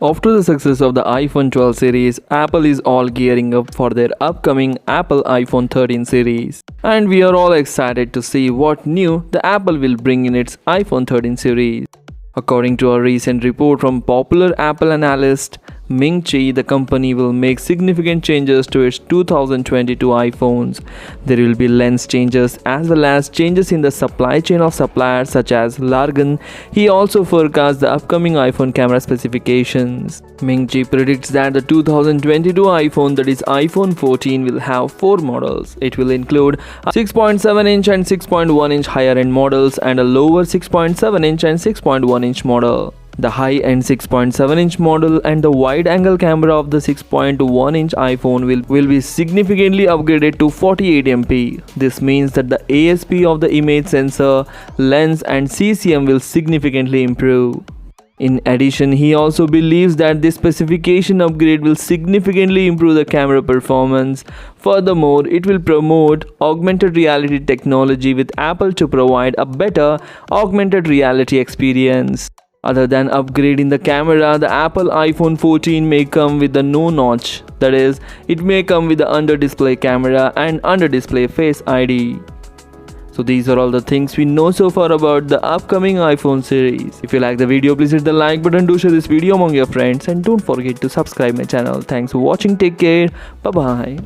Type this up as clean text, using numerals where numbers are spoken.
After the success of the iPhone 12 series, Apple is all gearing up for their upcoming Apple iPhone 13 series. And we are all excited to see what new the Apple will bring in its iPhone 13 series. According to a recent report from popular Apple analyst Ming Chi, the company will make significant changes to its 2022 iPhones. There will be lens changes as well as changes in the supply chain of suppliers such as Largan. He also forecasts the upcoming iPhone camera specifications. Ming Chi predicts that the 2022 iPhone, that is iPhone 14, will have 4 models. It will include a 6.7-inch and 6.1-inch higher-end models and a lower 6.7-inch and 6.1-inch model. The high-end 6.7-inch model and the wide-angle camera of the 6.1-inch iPhone will be significantly upgraded to 48 MP. This means that the ASP of the image sensor, lens and CCM will significantly improve. In addition, he also believes that this specification upgrade will significantly improve the camera performance. Furthermore, it will promote augmented reality technology with Apple to provide a better augmented reality experience. Other than upgrading the camera, the Apple iPhone 14 may come with the no notch. That is, it may come with the under-display camera and under-display Face ID. So these are all the things we know so far about the upcoming iPhone series. If you like the video, please hit the like button, do share this video among your friends and don't forget to subscribe my channel. Thanks for watching, take care, bye bye.